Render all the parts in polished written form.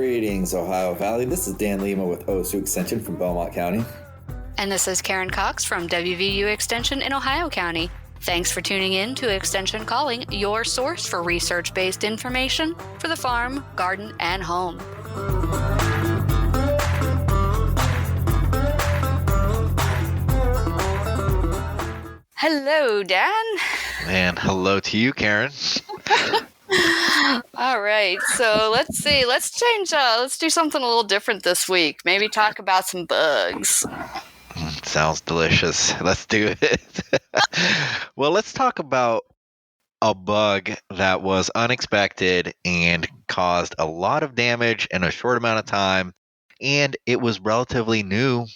Greetings, Ohio Valley. This is Dan Lima with OSU Extension from Belmont County. And this is Karen Cox from WVU Extension in Ohio County. Thanks for tuning in to Extension Calling, your source for research-based information for the farm, garden, and home. Hello, Dan. And hello to you, Karen. All right, so let's see. Let's do something a little different this week. Maybe talk about some bugs. Sounds delicious. Let's do it. Well, let's talk about a bug that was unexpected and caused a lot of damage in a short amount of time, and it was relatively new.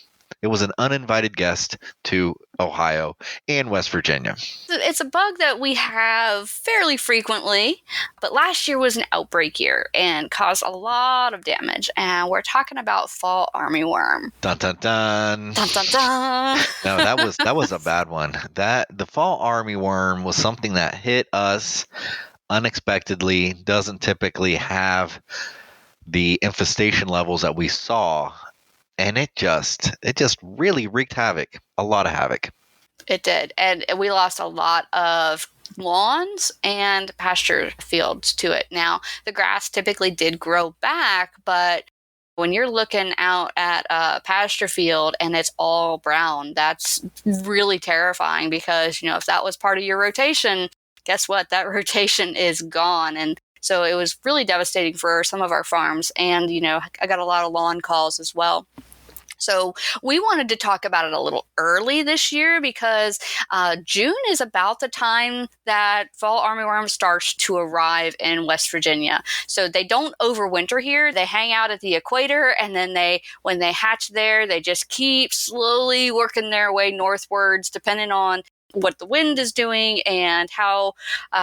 It was an uninvited guest to Ohio and West Virginia. It's a bug that we have fairly frequently, but last year was an outbreak year and caused a lot of damage. And we're talking about fall armyworm. Dun dun dun. Dun dun dun. No, that was a bad one. The fall armyworm was something that hit us unexpectedly. Doesn't typically have the infestation levels that we saw. And it just really wreaked havoc, a lot of havoc. It did. And we lost a lot of lawns and pasture fields to it. Now, the grass typically did grow back, but when you're looking out at a pasture field and it's all brown, that's really terrifying because, if that was part of your rotation, guess what? That rotation is gone. And so it was really devastating for some of our farms. And, I got a lot of lawn calls as well. So we wanted to talk about it a little early this year because June is about the time that fall armyworm starts to arrive in West Virginia. So they don't overwinter here. They hang out at the equator, and then when they hatch there, they just keep slowly working their way northwards, depending on what the wind is doing and how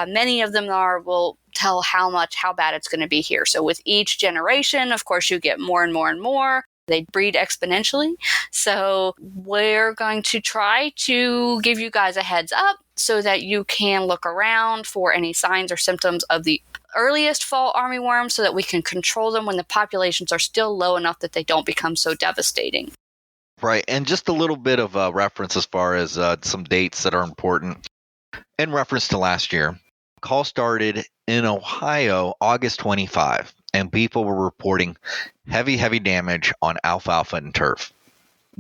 many of them will tell how bad it's going to be here. So with each generation, of course, you get more and more and more. They breed exponentially. So we're going to try to give you guys a heads up so that you can look around for any signs or symptoms of the earliest fall armyworm so that we can control them when the populations are still low enough that they don't become so devastating. Right. And just a little bit of a reference as far as some dates that are important. In reference to last year, call started in Ohio August 25. And people were reporting heavy damage on alfalfa and turf.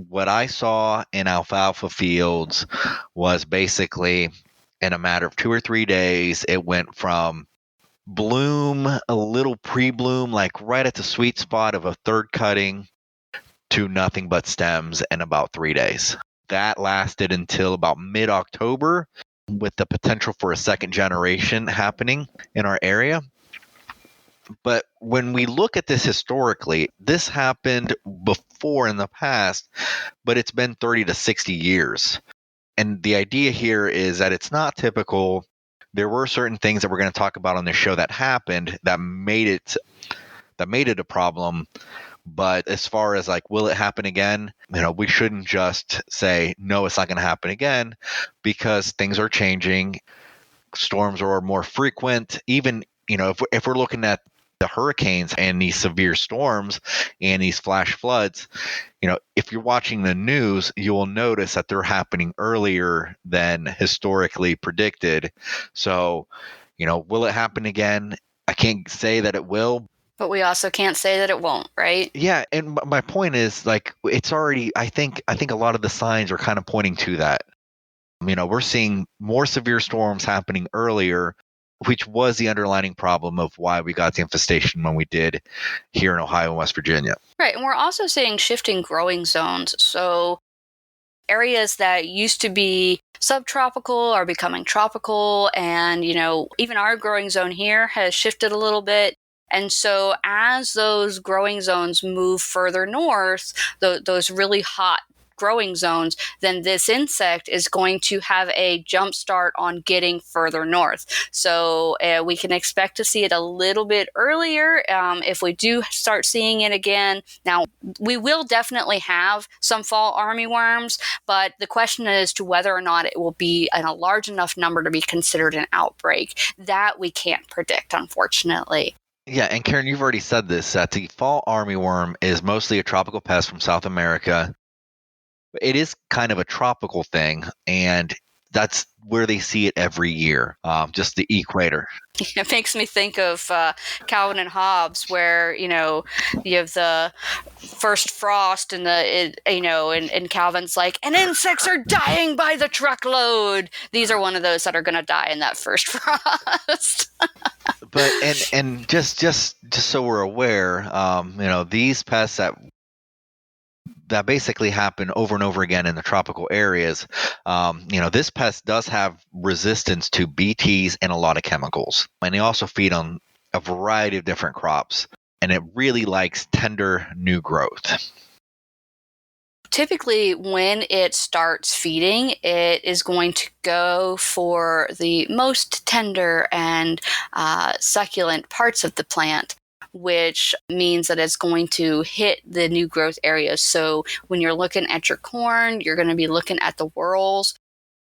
What I saw in alfalfa fields was basically in a matter of 2 or 3 days, it went from bloom, a little pre-bloom, like right at the sweet spot of a third cutting, to nothing but stems in about 3 days. That lasted until about mid-October, with the potential for a second generation happening in our area. But when we look at this historically, this happened before in the past, but it's been 30 to 60 years. And the idea here is that it's not typical. There were certain things that we're going to talk about on this show that happened that made it a problem. But as far as will it happen again? We shouldn't just say, no, it's not going to happen again, because things are changing. Storms are more frequent. Even, if we're looking at the hurricanes and these severe storms and these flash floods, if you're watching the news, you will notice that they're happening earlier than historically predicted. So, will it happen again? I can't say that it will. But we also can't say that it won't, right? Yeah, and my point is, it's already, I think a lot of the signs are kind of pointing to that. We're seeing more severe storms happening earlier, which was the underlying problem of why we got the infestation when we did here in Ohio and West Virginia. Right, and we're also seeing shifting growing zones. So areas that used to be subtropical are becoming tropical, and, even our growing zone here has shifted a little bit. And so as those growing zones move further north, those really hot growing zones, then this insect is going to have a jump start on getting further north. So we can expect to see it a little bit earlier if we do start seeing it again. Now, we will definitely have some fall armyworms, but the question is to whether or not it will be in a large enough number to be considered an outbreak. That we can't predict, unfortunately. Yeah, and Karen, you've already said this, that the fall armyworm is mostly a tropical pest from South America. It is kind of a tropical thing, and that's where they see it every year, just the equator. It makes me think of Calvin and Hobbes, where you have the first frost, and and Calvin's like, and insects are dying by the truckload. These are one of those that are going to die in that first frost. But and just so we're aware, these pests that basically happen over and over again in the tropical areas. This pest does have resistance to BTs and a lot of chemicals, and they also feed on a variety of different crops, and it really likes tender new growth. Typically, when it starts feeding, it is going to go for the most tender and succulent parts of the plant, which means that it's going to hit the new growth areas. So when you're looking at your corn, you're going to be looking at the whorls.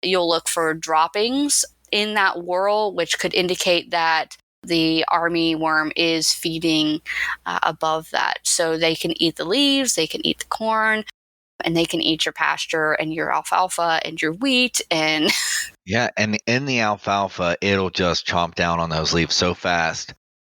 You'll look for droppings in that whorl, which could indicate that the armyworm is feeding above that. So they can eat the leaves, they can eat the corn, and they can eat your pasture and your alfalfa and your wheat. And Yeah, and in the alfalfa, it'll just chomp down on those leaves so fast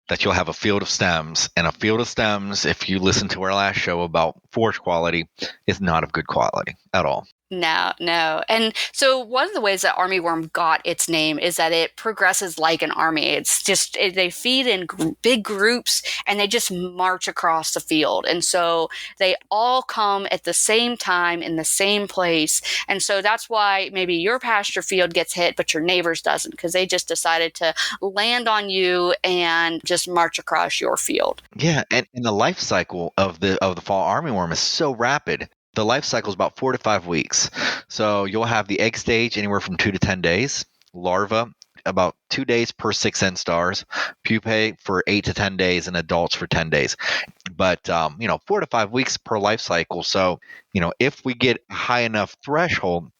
that you'll have a field of stems. And a field of stems, if you listen to our last show about forage quality, is not of good quality at all. No. And so one of the ways that armyworm got its name is that it progresses like an army. It's just, they feed in big groups, and they just march across the field. And so they all come at the same time in the same place. And so that's why maybe your pasture field gets hit, but your neighbor's doesn't, because they just decided to land on you and just march across your field. Yeah, and the life cycle of the fall armyworm is so rapid. The life cycle is about 4 to 5 weeks. So you'll have the egg stage anywhere from 2 to 10 days, larva about 2 days per 6 instars, pupae for 8 to 10 days, and adults for 10 days. But 4 to 5 weeks per life cycle. So if we get a high enough threshold,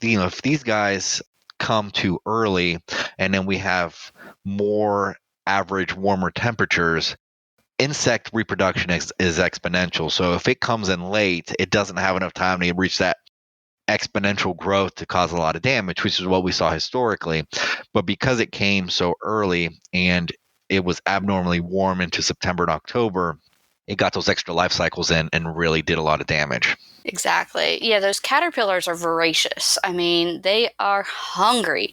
if these guys come too early, and then we have more average warmer temperatures, insect reproduction is exponential. So if it comes in late, it doesn't have enough time to reach that exponential growth to cause a lot of damage, which is what we saw historically. But because it came so early and it was abnormally warm into September and October, it got those extra life cycles in and really did a lot of damage. Exactly. Yeah, those caterpillars are voracious. I mean, they are hungry.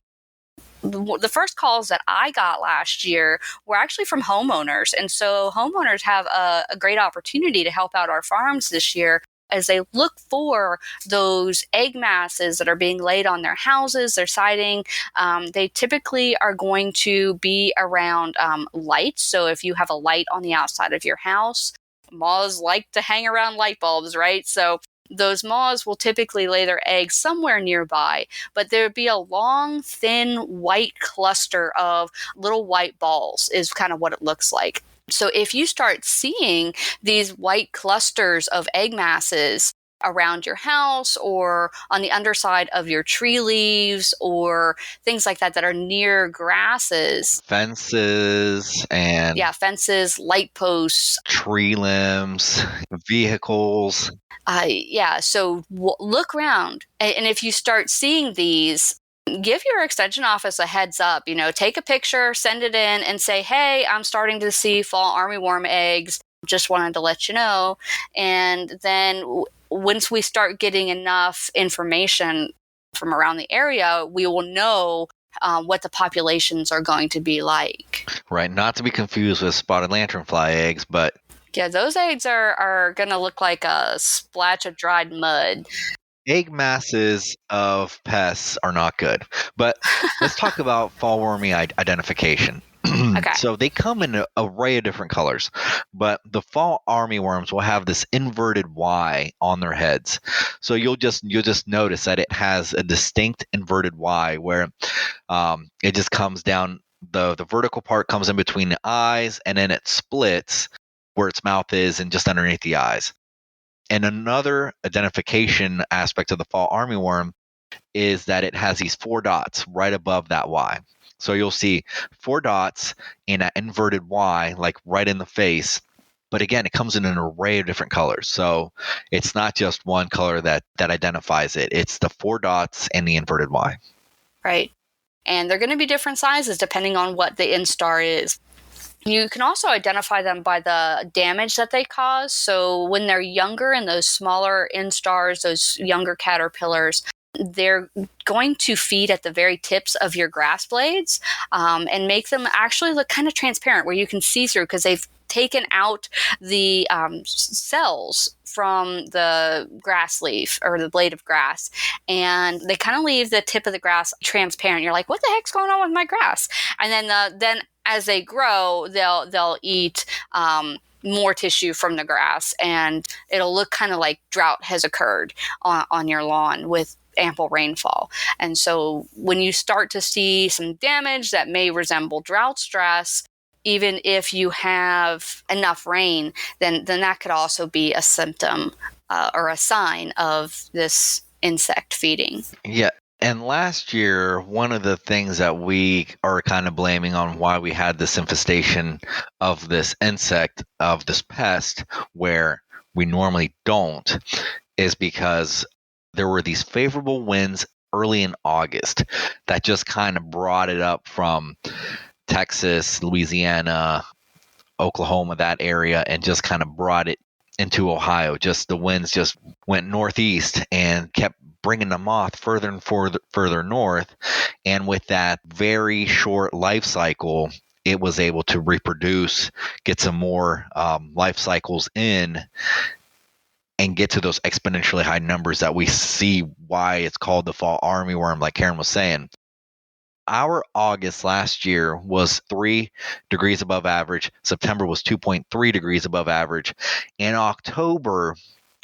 The first calls that I got last year were actually from homeowners. And so homeowners have a great opportunity to help out our farms this year as they look for those egg masses that are being laid on their houses, their siding. They typically are going to be around lights. So if you have a light on the outside of your house, moths like to hang around light bulbs, right? So those moths will typically lay their eggs somewhere nearby, but there would be a long, thin, white cluster of little white balls is kind of what it looks like. So if you start seeing these white clusters of egg masses around your house or on the underside of your tree leaves or things like that that are near grasses. Fences and fences, light posts, tree limbs, vehicles. So look around. And if you start seeing these, give your extension office a heads up. Take a picture, send it in, and say, hey, I'm starting to see fall armyworm eggs. Just wanted to let you know. And then once we start getting enough information from around the area, we will know what the populations are going to be like. Right, not to be confused with spotted lanternfly eggs, but yeah, those eggs are going to look like a splash of dried mud. Egg masses of pests are not good. But let's talk about fall wormy identification. Okay. So they come in an array of different colors, but the fall armyworms will have this inverted Y on their heads. So you'll just notice that it has a distinct inverted Y where it just comes down. The vertical part comes in between the eyes, and then it splits where its mouth is and just underneath the eyes. And another identification aspect of the fall armyworm is that it has these 4 dots right above that Y. So you'll see 4 dots in an inverted Y, like right in the face. But again, it comes in an array of different colors. So it's not just one color that identifies it. It's the 4 dots and the inverted Y. Right. And they're going to be different sizes depending on what the instar is. You can also identify them by the damage that they cause. So when they're younger and those smaller instars, those younger caterpillars, they're going to feed at the very tips of your grass blades and make them actually look kind of transparent where you can see through because they've taken out the cells from the grass leaf or the blade of grass, and they kind of leave the tip of the grass transparent. You're like, what the heck's going on with my grass? And then as they grow, they'll eat more tissue from the grass, and it'll look kind of like drought has occurred on your lawn with ample rainfall. And so when you start to see some damage that may resemble drought stress, even if you have enough rain, then that could also be a symptom or a sign of this insect feeding. Yeah. And last year, one of the things that we are kind of blaming on why we had this infestation of this insect, of this pest, where we normally don't, is because there were these favorable winds early in August that just kind of brought it up from Texas, Louisiana, Oklahoma, that area, and just kind of brought it into Ohio. Just the winds just went northeast and kept bringing the moth further and further north. And with that very short life cycle, it was able to reproduce, get some more life cycles in, and get to those exponentially high numbers that we see why it's called the fall armyworm, like Karen was saying. Our August last year was 3 degrees above average. September was 2.3 degrees above average. And October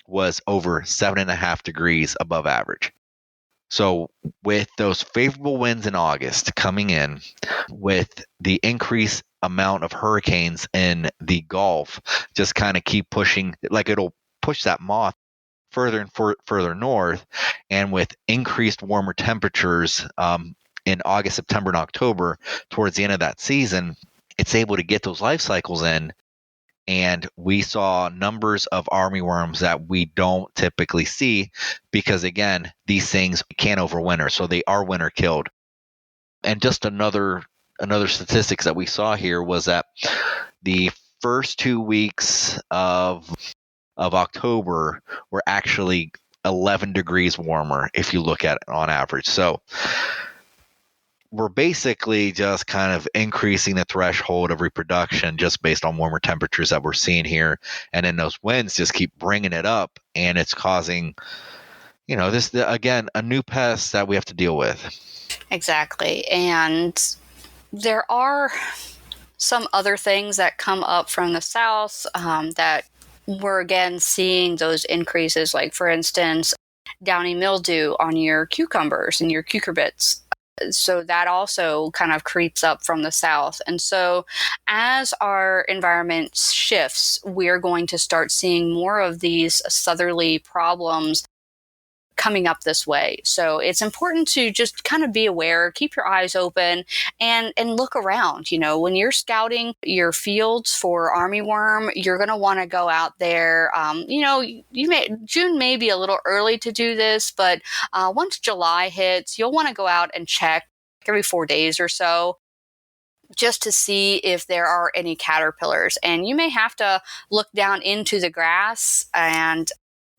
was over 7.5 degrees above average. So with those favorable winds in August coming in, with the increased amount of hurricanes in the Gulf, just kind of keep pushing, like it'll push that moth further and further north. And with increased warmer temperatures, in August, September, and October, towards the end of that season, it's able to get those life cycles in. And we saw numbers of armyworms that we don't typically see because, again, these things can't overwinter. So they are winter killed. And just another statistics that we saw here was that the first 2 weeks of October were actually 11 degrees warmer if you look at it on average. So we're basically just kind of increasing the threshold of reproduction just based on warmer temperatures that we're seeing here. And then those winds just keep bringing it up, and it's causing, this, again, a new pest that we have to deal with. Exactly. And there are some other things that come up from the south that we're, again, seeing those increases, like, for instance, downy mildew on your cucumbers and your cucurbits. So that also kind of creeps up from the south. And so as our environment shifts, we're going to start seeing more of these southerly problems coming up this way. So it's important to just kind of be aware, keep your eyes open, and look around. When you're scouting your fields for armyworm, you're going to want to go out there. June may be a little early to do this, but once July hits, you'll want to go out and check every 4 days or so, just to see if there are any caterpillars. And you may have to look down into the grass and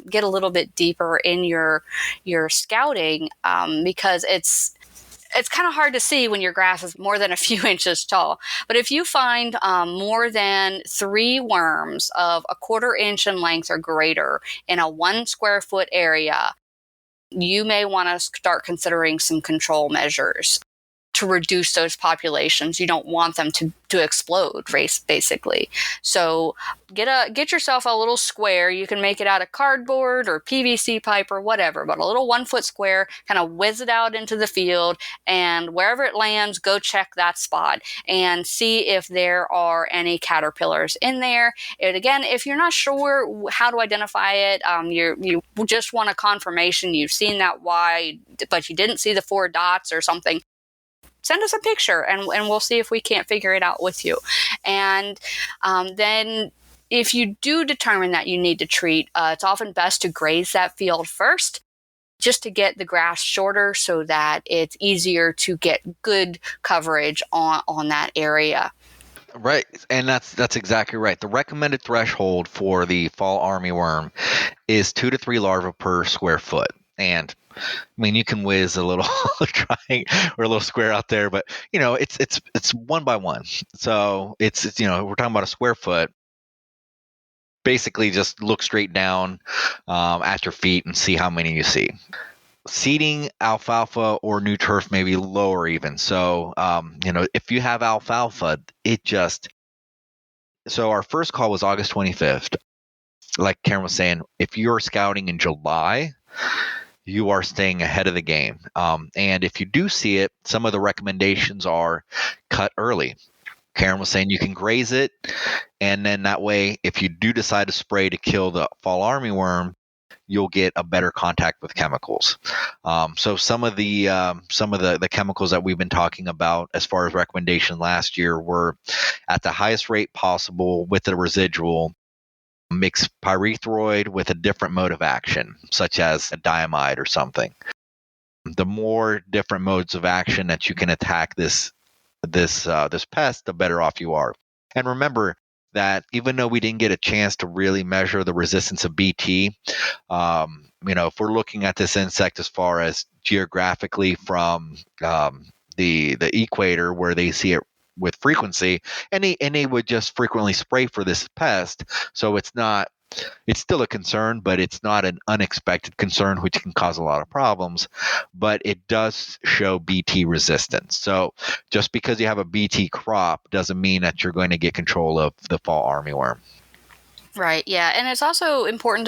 get a little bit deeper in your scouting because it's kind of hard to see when your grass is more than a few inches tall. But if you find more than 3 worms of a 1/4 inch in length or greater in a 1 square foot area, you may want to start considering some control measures to reduce those populations. You don't want them to explode, basically. So get yourself a little square. You can make it out of cardboard or PVC pipe or whatever, but a little 1 foot square, kind of whiz it out into the field, and wherever it lands, go check that spot and see if there are any caterpillars in there. And again, if you're not sure how to identify it, you just want a confirmation you've seen that Y, but you didn't see the 4 dots or something, send us a picture and we'll see if we can't figure it out with you. And then if you do determine that you need to treat, it's often best to graze that field first, just to get the grass shorter so that it's easier to get good coverage on that area. Right, and that's exactly right. The recommended threshold for the fall armyworm is 2 to 3 larvae per square foot. And I mean, you can whiz a little triangle or a little square out there, but it's one by one. So it's we're talking about a square foot. Basically, just look straight down at your feet and see how many you see. Seeding alfalfa or new turf may be lower even. So, if you have alfalfa, so our first call was August 25th. Like Karen was saying, if you're scouting in July, you are staying ahead of the game. And if you do see it, some of the recommendations are cut early. Karen was saying you can graze it, and then that way, if you do decide to spray to kill the fall armyworm, you'll get a better contact with chemicals. So some of the chemicals that we've been talking about as far as recommendation last year were at the highest rate possible with a residual. Mix pyrethroid with a different mode of action, such as a diamide or something. The more different modes of action that you can attack this pest, the better off you are. And remember that even though we didn't get a chance to really measure the resistance of BT, if we're looking at this insect as far as geographically from the equator where they see it with frequency, and they would just frequently spray for this pest, so it's still a concern, but it's not an unexpected concern, which can cause a lot of problems. But it does show BT resistance. So just because you have a BT crop doesn't mean that you're going to get control of the fall armyworm. Right. Yeah. And it's also important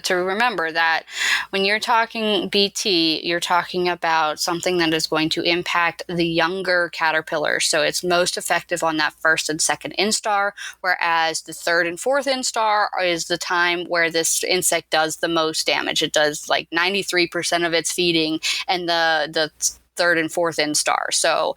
to remember that when you're talking BT, you're talking about something that is going to impact the younger caterpillar. So it's most effective on that first and second instar, whereas the third and fourth instar is the time where this insect does the most damage. It does like 93% of its feeding, and the third and fourth instar. So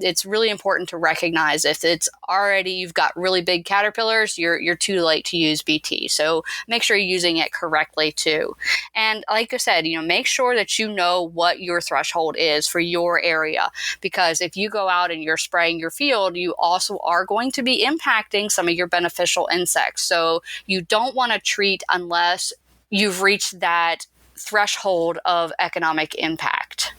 it's really important to recognize if it's already, you've got really big caterpillars, you're too late to use BT. So make sure you're using it correctly too. And like I said, make sure that you know what your threshold is for your area, because if you go out and you're spraying your field, you also are going to be impacting some of your beneficial insects. So you don't want to treat unless you've reached that threshold of economic impact.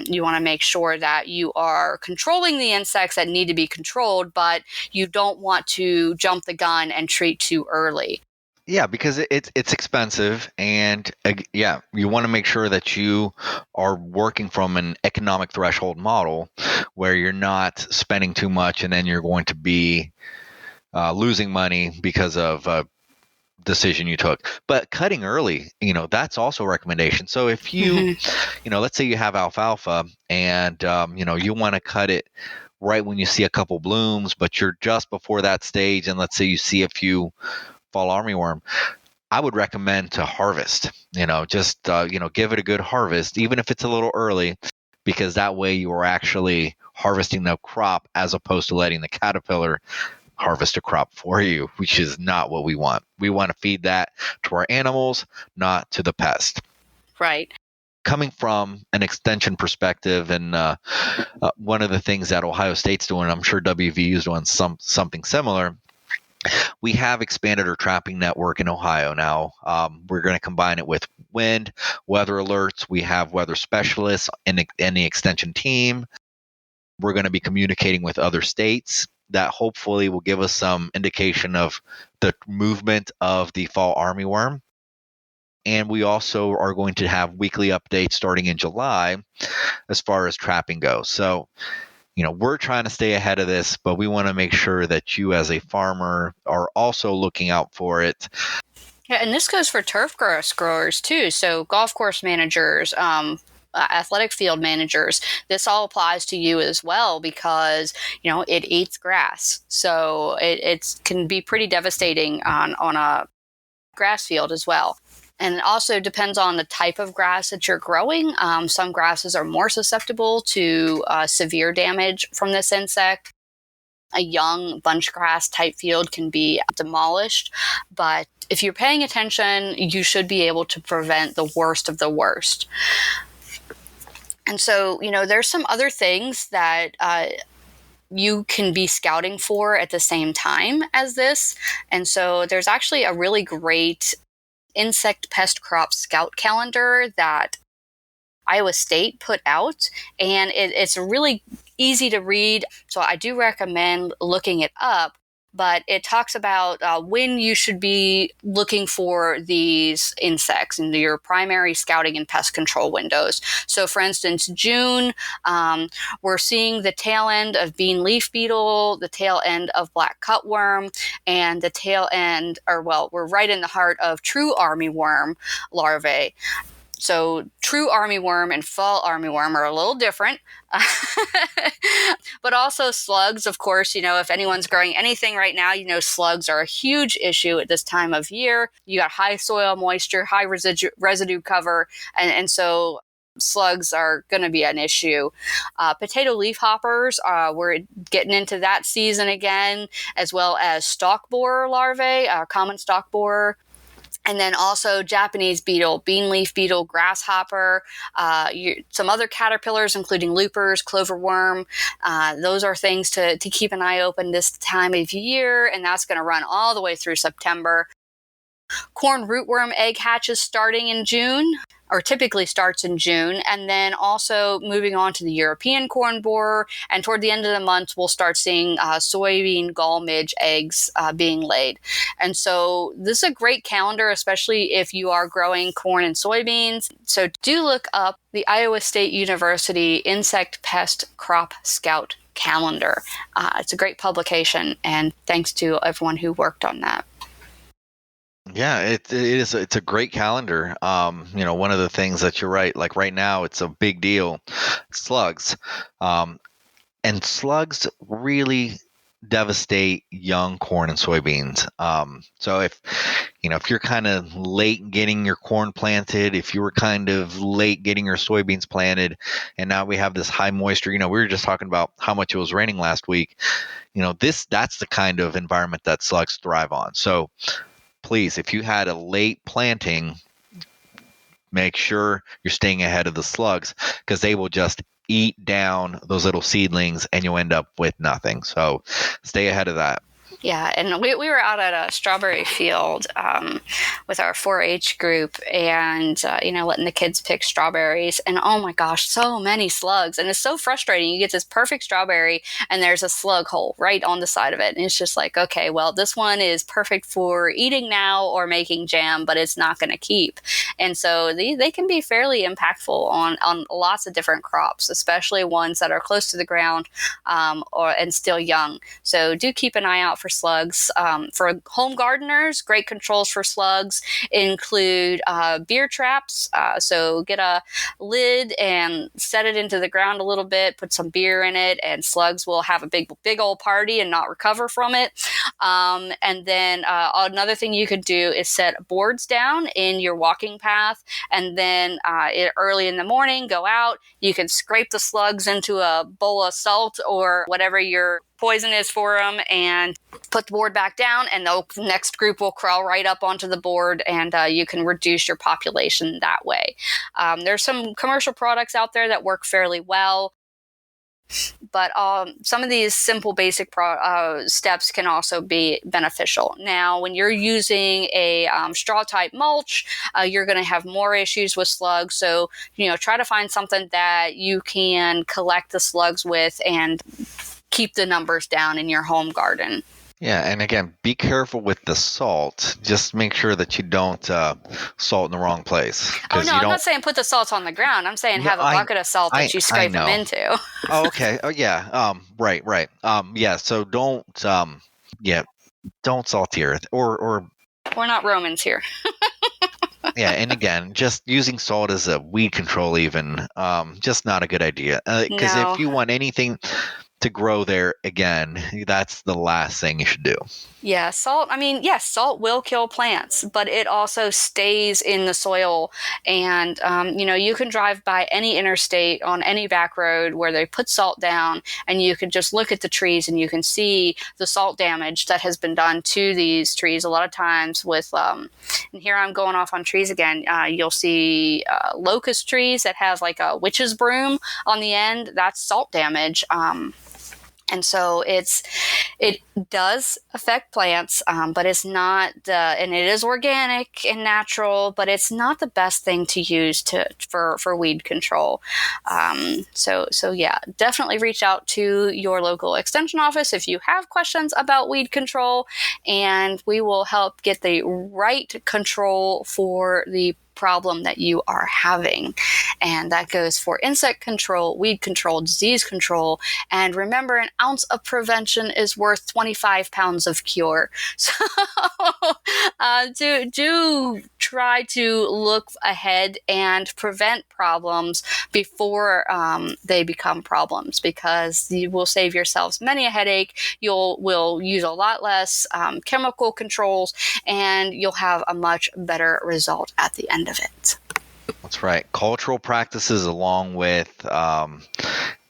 You want to make sure that you are controlling the insects that need to be controlled, but you don't want to jump the gun and treat too early. Yeah, because it's expensive, and you want to make sure that you are working from an economic threshold model where you're not spending too much and then you're going to be losing money because of decision you took. But cutting early, that's also a recommendation. So if you let's say you have alfalfa and you want to cut it right when you see a couple blooms, but you're just before that stage, and let's say you see a few fall armyworm, I would recommend to harvest. Give it a good harvest, even if it's a little early, because that way you are actually harvesting the crop as opposed to letting the caterpillar harvest a crop for you, which is not what we want. We want to feed that to our animals, not to the pest. Right. Coming from an extension perspective, and one of the things that Ohio State's doing, I'm sure WVU is doing something similar. We have expanded our trapping network in Ohio now. We're going to combine it with wind, weather alerts. We have weather specialists in the extension team. We're going to be communicating with other states that hopefully will give us some indication of the movement of the fall armyworm. And we also are going to have weekly updates starting in July as far as trapping goes. So, we're trying to stay ahead of this, but we want to make sure that you as a farmer are also looking out for it. Yeah, and this goes for turf grass growers too. So golf course managers, athletic field managers, this all applies to you as well, because it eats grass, so it can be pretty devastating on a grass field as well. And it also depends on the type of grass that you're growing. Some grasses are more susceptible to severe damage from this insect. A young bunch grass type field can be demolished, but if you're paying attention, you should be able to prevent the worst of the worst. And so, there's some other things that you can be scouting for at the same time as this. And so there's actually a really great insect pest crop scout calendar that Iowa State put out, and it's really easy to read, so I do recommend looking it up. But it talks about when you should be looking for these insects in your primary scouting and pest control windows. So, for instance, June, we're seeing the tail end of bean leaf beetle, the tail end of black cutworm, and the tail end, we're right in the heart of true armyworm larvae. So true armyworm and fall armyworm are a little different. But also slugs, of course, if anyone's growing anything right now, slugs are a huge issue at this time of year. You got high soil moisture, high residue cover, and so slugs are going to be an issue. Potato leafhoppers, we're getting into that season again, as well as stalk borer larvae, common stalk borer. And then also Japanese beetle, bean leaf beetle, grasshopper, some other caterpillars, including loopers, cloverworm. Those are things to keep an eye open this time of year, and that's going to run all the way through September. Corn rootworm egg hatches starting in June, or typically starts in June, and then also moving on to the European corn borer, and toward the end of the month, we'll start seeing soybean gall midge eggs being laid. And so this is a great calendar, especially if you are growing corn and soybeans. So do look up the Iowa State University Insect Pest Crop Scout Calendar. It's a great publication, and thanks to everyone who worked on that. Yeah, it is. It's a great calendar. One of the things that you're right, like right now, it's a big deal. Slugs, and slugs really devastate young corn and soybeans. So if you're kind of late getting your corn planted, if you were kind of late getting your soybeans planted, and now we have this high moisture. We were just talking about how much it was raining last week. That's the kind of environment that slugs thrive on. So please, if you had a late planting, make sure you're staying ahead of the slugs, because they will just eat down those little seedlings and you'll end up with nothing. So stay ahead of that. Yeah, and we were out at a strawberry field with our 4-H group, and letting the kids pick strawberries, and oh my gosh, so many slugs, and it's so frustrating. You get this perfect strawberry and there's a slug hole right on the side of it, and it's just like, okay, well, this one is perfect for eating now or making jam, but it's not going to keep. And so they can be fairly impactful on lots of different crops, especially ones that are close to the ground and still young. So do keep an eye out for slugs. For home gardeners, great controls for slugs include beer traps. So get a lid and set it into the ground a little bit, put some beer in it, and slugs will have a big old party and not recover from it. And then another thing you could do is set boards down in your walking path, and then early in the morning, go out. You can scrape the slugs into a bowl of salt or whatever your poison is for them, and put the board back down, and the next group will crawl right up onto the board, and you can reduce your population that way. There's some commercial products out there that work fairly well, but some of these simple basic steps can also be beneficial. Now, when you're using a straw type mulch, you're going to have more issues with slugs. So, try to find something that you can collect the slugs with and keep the numbers down in your home garden. Yeah, and again, be careful with the salt. Just make sure that you don't salt in the wrong place. Oh, no, I'm not saying put the salt on the ground. I'm saying have a bucket of salt that you scrape them into. Oh, okay. Oh, yeah. Right. Yeah, so don't salt the earth. Or we're not Romans here. Yeah, and again, just using salt as a weed control even, just not a good idea. Because if you want anything to grow there again, that's the last thing you should do. Yeah, salt. I mean, yes, salt will kill plants, but it also stays in the soil. And, you can drive by any interstate on any back road where they put salt down, and you can just look at the trees and you can see the salt damage that has been done to these trees. A lot of times with, and here I'm going off on trees again, you'll see locust trees that have like a witch's broom on the end. That's salt damage. And so it does affect plants, but it's not and it is organic and natural, but it's not the best thing to use for weed control. So yeah, definitely reach out to your local extension office if you have questions about weed control, and we will help get the right control for the problem that you are having. And that goes for insect control, weed control, disease control. And remember, an ounce of prevention is worth 25 pounds of cure. So do try to look ahead and prevent problems before they become problems, because you will save yourselves many a headache. Will use a lot less chemical controls, and you'll have a much better result at the end of it. That's right. Cultural practices, along with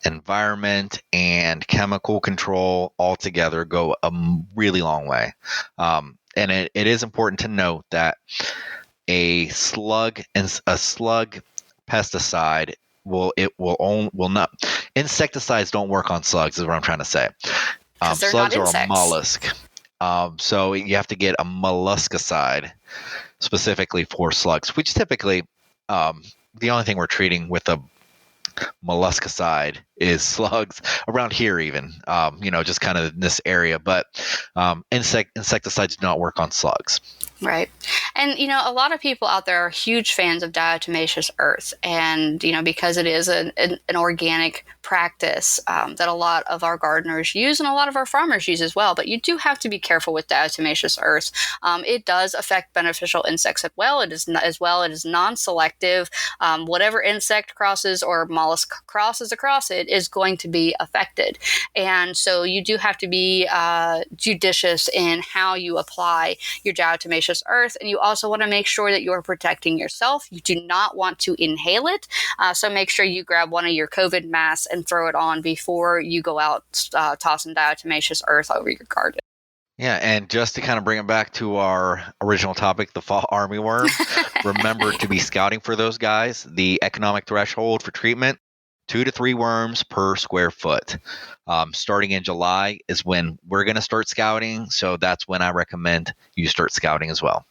environment and chemical control altogether, go a really long way. And it is important to note that a slug pesticide will not. Insecticides don't work on slugs, is what I'm trying to say. Slugs are a mollusk. So you have to get a molluscicide specifically for slugs, which typically the only thing we're treating with a molluscicide is slugs around here, even just kind of in this area. But insecticides do not work on slugs. Right. And, a lot of people out there are huge fans of diatomaceous earth. And, because it is an organic practice that a lot of our gardeners use and a lot of our farmers use as well. But you do have to be careful with diatomaceous earth. It does affect beneficial insects as well. It is non-selective. Whatever insect crosses or mollusk crosses across it is going to be affected. And so you do have to be judicious in how you apply your diatomaceous earth, and you also want to make sure that you're protecting yourself. You do not want to inhale it, so make sure you grab one of your COVID masks and throw it on before you go out tossing diatomaceous earth over your garden. Yeah, and just to kind of bring it back to our original topic, the fall armyworm, remember to be scouting for those guys. The economic threshold for treatment, 2 to 3 worms per square foot. Starting in July is when we're going to start scouting, so that's when I recommend you start scouting as well.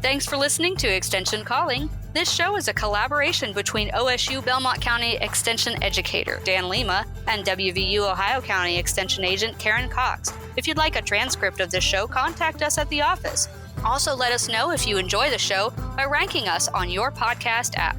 Thanks for listening to Extension Calling. This show is a collaboration between OSU Belmont County Extension Educator Dan Lima and WVU Ohio County Extension Agent Karen Cox. If you'd like a transcript of this show, contact us at the office. Also, let us know if you enjoy the show by ranking us on your podcast app.